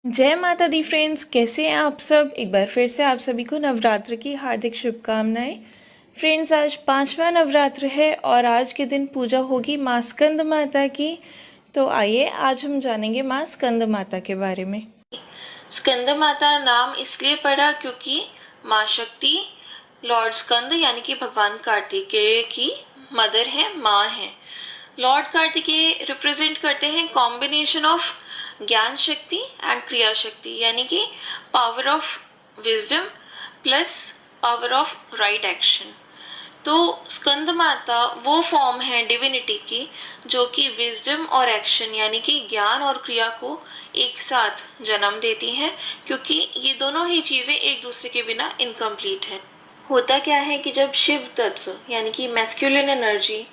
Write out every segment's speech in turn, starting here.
जय माता दी फ्रेंड्स, कैसे हैं आप सब। एक बार फिर से आप सभी को नवरात्र की हार्दिक शुभकामनाएं। फ्रेंड्स, आज पांचवा नवरात्र है और आज के दिन पूजा होगी माँ स्कंद माता की। तो आइए आज हम जानेंगे माँ स्कंद माता के बारे में। स्कंद माता नाम इसलिए पड़ा क्योंकि माँ शक्ति लॉर्ड स्कंद यानी कि भगवान कार्तिकेय की मदर है, माँ है। लॉर्ड कार्तिकेय रिप्रेजेंट करते हैं कॉम्बिनेशन ऑफ ज्ञान शक्ति एंड क्रिया शक्ति, यानी कि power of wisdom plus power of right action. तो स्कंद माता वो फॉर्म है डिविनिटी की जो कि विजडम और एक्शन यानी कि ज्ञान और क्रिया को एक साथ जन्म देती हैं, क्योंकि ये दोनों ही चीजें एक दूसरे के बिना इनकम्प्लीट है। होता क्या है कि जब शिव तत्व यानी कि मैस्कुलिन एनर्जी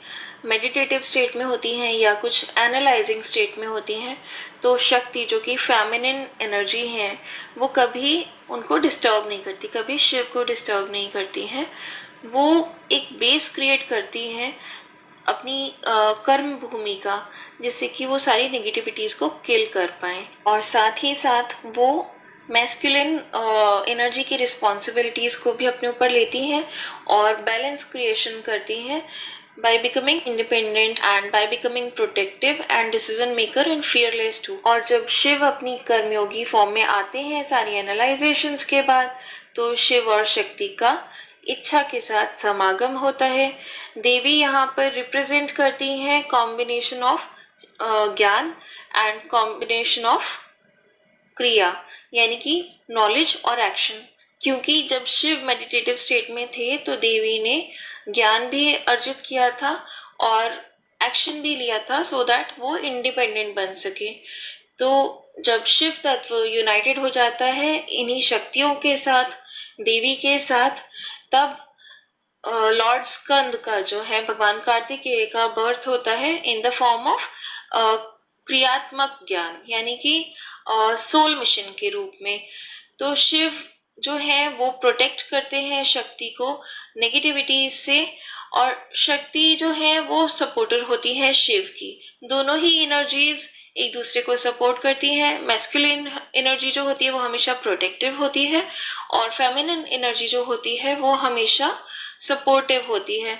मेडिटेटिव स्टेट में होती हैं या कुछ एनालाइजिंग स्टेट में होती हैं, तो शक्ति जो कि फेमिनिन एनर्जी है वो कभी उनको डिस्टर्ब नहीं करती, कभी शिव को डिस्टर्ब नहीं करती हैं। वो एक बेस क्रिएट करती हैं अपनी कर्म भूमि का, जिससे कि वो सारी नेगेटिविटीज को किल कर पाए, और साथ ही साथ वो मैस्कुलिन एनर्जी की रिस्पॉन्सिबिलिटीज को भी अपने ऊपर लेती हैं और बैलेंस क्रिएशन करती हैं by becoming independent and by becoming protective and decision maker and fearless too। और जब शिव अपनी कर्मयोगी फॉर्म में आते हैं सारी एनालाइजेशंस के बाद, तो शिव और शक्ति का इच्छा के साथ समागम होता है। देवी यहाँ पर रिप्रेजेंट करती हैं कॉम्बिनेशन ऑफ ज्ञान एंड कॉम्बिनेशन ऑफ क्रिया, यानी कि नॉलेज और एक्शन। क्योंकि जब शिव मेडिटेटिव स्टेट में थे तो देवी ने ज्ञान भी अर्जित किया था और एक्शन भी लिया था सो दैट वो इंडिपेंडेंट बन सके। तो जब शिव तत्व यूनाइटेड हो जाता है इन्हीं शक्तियों के साथ, देवी के साथ, तब लॉर्ड स्कंद का जो है भगवान कार्तिकेय का बर्थ होता है इन द फॉर्म ऑफ क्रियात्मक ज्ञान, यानी कि सोल मिशन के रूप में। तो शिव जो है वो प्रोटेक्ट करते हैं शक्ति को नेगेटिविटी से, और शक्ति जो है वो सपोर्टर होती है शिव की। दोनों ही एनर्जीज एक दूसरे को सपोर्ट करती हैं। मैस्कुलिन एनर्जी जो होती है वो हमेशा प्रोटेक्टिव होती है और फेमिनिन एनर्जी जो होती है वो हमेशा सपोर्टिव होती है।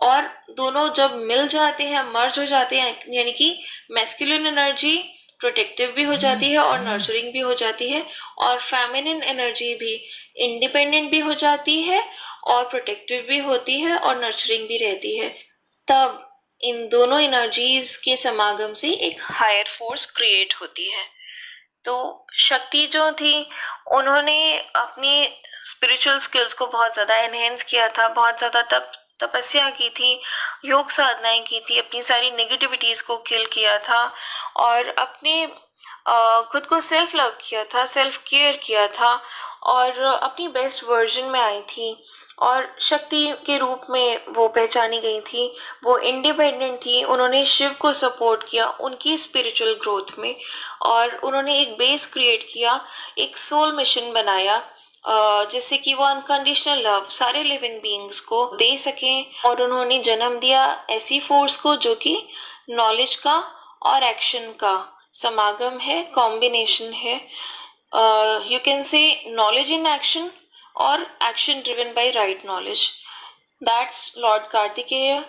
और दोनों जब मिल जाते हैं, मर्ज हो जाते हैं, यानी कि मैस्कुलिन एनर्जी प्रोटेक्टिव भी हो जाती है और नर्चरिंग भी हो जाती है, और फेमिनिन एनर्जी भी इंडिपेंडेंट भी हो जाती है और प्रोटेक्टिव भी होती है और नर्चरिंग भी रहती है। तब इन दोनों एनर्जीज के समागम से एक हायर फोर्स क्रिएट होती है। तो शक्ति जो थी उन्होंने अपनी स्पिरिचुअल स्किल्स को बहुत ज़्यादा एनहेंस किया था, बहुत ज़्यादा तपस्या की थी, योग साधनाएं की थी, अपनी सारी नेगेटिविटीज़ को किल किया था और अपने खुद को सेल्फ लव किया था, सेल्फ केयर किया था और अपनी बेस्ट वर्जन में आई थी और शक्ति के रूप में वो पहचानी गई थी। वो इंडिपेंडेंट थी, उन्होंने शिव को सपोर्ट किया उनकी स्पिरिचुअल ग्रोथ में, और उन्होंने एक बेस क्रिएट किया, एक सोल मिशन बनाया, जिससे कि वो अनकंडीशनल लव सारे लिविंग बीइंग्स को दे सकें। और उन्होंने जन्म दिया ऐसी फोर्स को जो कि नॉलेज का और एक्शन का समागम है, कॉम्बिनेशन है। You can say knowledge in action और action driven by right knowledge. That's lord Kartikeya,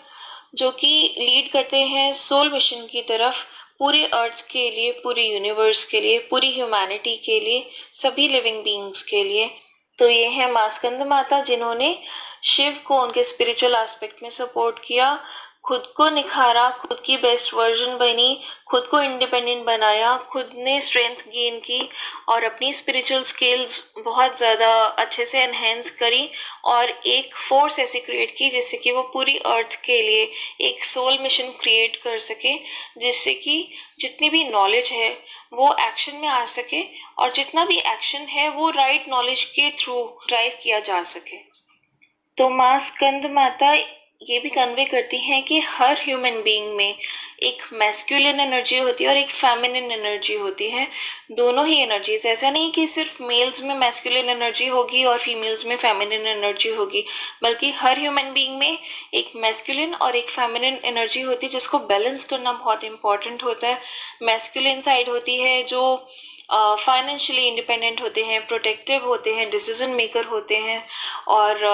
जो कि लीड करते हैं सोल मिशन की तरफ, पूरे अर्थ के लिए, पूरे यूनिवर्स के लिए, पूरी ह्यूमैनिटी के लिए, सभी लिविंग बीइंग्स के लिए। तो ये है माँ स्कंद माता, जिन्होंने शिव को उनके स्पिरिचुअल एस्पेक्ट में सपोर्ट किया, खुद को निखारा, खुद की बेस्ट वर्जन बनी, खुद को इंडिपेंडेंट बनाया, खुद ने स्ट्रेंथ गेन की और अपनी स्पिरिचुअल स्किल्स बहुत ज़्यादा अच्छे से एनहेंस करी और एक फोर्स ऐसी क्रिएट की जिससे कि वो पूरी अर्थ के लिए एक सोल मिशन क्रिएट कर सके, जिससे कि जितनी भी नॉलेज है वो एक्शन में आ सके और जितना भी एक्शन है वो राइट नॉलेज के थ्रू ड्राइव किया जा सके। तो माँ स्कंद माता ये भी कन्वे करती हैं कि हर ह्यूमन बीइंग में एक मैस्कुलिन एनर्जी होती है और एक फेमिनिन एनर्जी होती है, दोनों ही एनर्जीज। ऐसा नहीं कि सिर्फ मेल्स में मैस्कुलिन एनर्जी होगी और फीमेल्स में फेमिनिन एनर्जी होगी, बल्कि हर ह्यूमन बीइंग में एक मैस्कुलिन और एक फेमिनिन एनर्जी होती है, जिसको बैलेंस करना बहुत इंपॉर्टेंट होता है। मैस्कुलिन साइड होती है जो फाइनेंशियली इंडिपेंडेंट होते हैं, प्रोटेक्टिव होते हैं, डिसीजन मेकर होते हैं और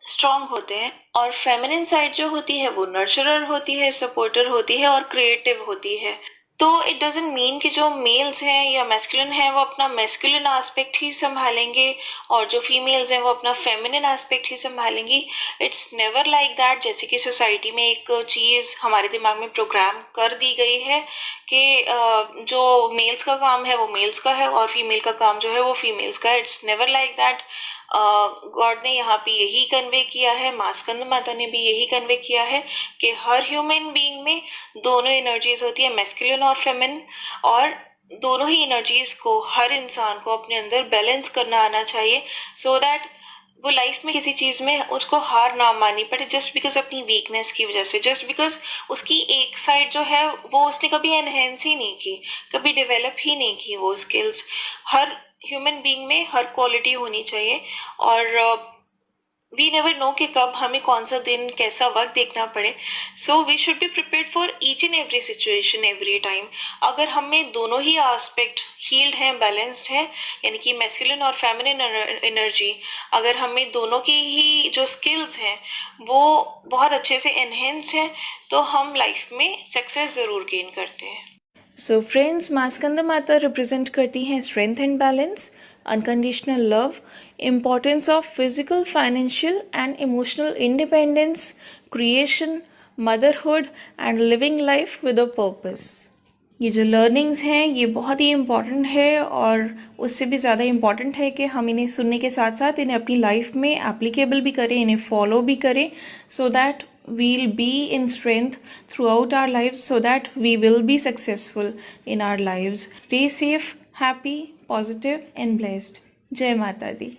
स्ट्रांग होते हैं। और फेमिनिन साइड जो होती है वो नर्चरर होती है, सपोर्टर होती है और क्रिएटिव होती है। तो इट डजंट मीन कि जो मेल्स हैं या मैस्कुलिन हैं वो अपना मैस्कुलिन एस्पेक्ट ही संभालेंगे और जो फीमेल्स हैं वो अपना फेमिनिन एस्पेक्ट ही संभालेंगी। It's never like that. जैसे कि सोसाइटी में एक चीज़ हमारे दिमाग में प्रोग्राम कर दी गई है कि जो मेल्स का काम है वो मेल्स का है और फीमेल का काम जो है वो फीमेल्स का है। It's never like that. God ने यहाँ पे यही कन्वे किया है, माँ स्कंद माता ने भी यही कन्वे किया है कि हर ह्यूमन बीइंग में दोनों एनर्जीज होती है, मैस्कुलिन और फेमिनिन, और दोनों ही एनर्जीज को हर इंसान को अपने अंदर बैलेंस करना आना चाहिए सो दैट वो लाइफ में किसी चीज में उसको हार ना माननी पड़े जस्ट बिकॉज अपनी वीकनेस की वजह से, जस्ट बिकॉज उसकी एक साइड जो है वो उसने कभी एनहेंस ही नहीं की, कभी डेवलप ही नहीं की वो स्किल्स। हर ह्यूमन बीइंग में हर क्वालिटी होनी चाहिए और वी नेवर नो कि कब हमें कौन सा दिन कैसा वक्त देखना पड़े। So we should be prepared for each and every situation every time. अगर हमें दोनों ही एस्पेक्ट हील्ड हैं, बैलेंस्ड है, यानी कि मैस्कुलिन और फेमिनिन एनर्जी, अगर हमें दोनों की ही जो स्किल्स हैं वो बहुत अच्छे से एनहेंस्ड हैं तो हम लाइफ में सक्सेस ज़रूर गेन करते हैं। सो फ्रेंड्स, माँ स्कंद माता रिप्रेजेंट करती हैं strength and balance, unconditional love, importance of physical, financial and emotional independence, creation, motherhood and living life with a purpose। ये जो लर्निंग्स हैं ये बहुत ही इम्पॉर्टेंट है और उससे भी ज़्यादा इम्पॉर्टेंट है कि हम इन्हें सुनने के साथ साथ इन्हें अपनी लाइफ में एप्लीकेबल भी करें, इन्हें फॉलो भी करें, so that we'll be in strength throughout our lives, so that we will be successful in our lives. Stay safe, happy, positive and blessed. Jai Mata Di।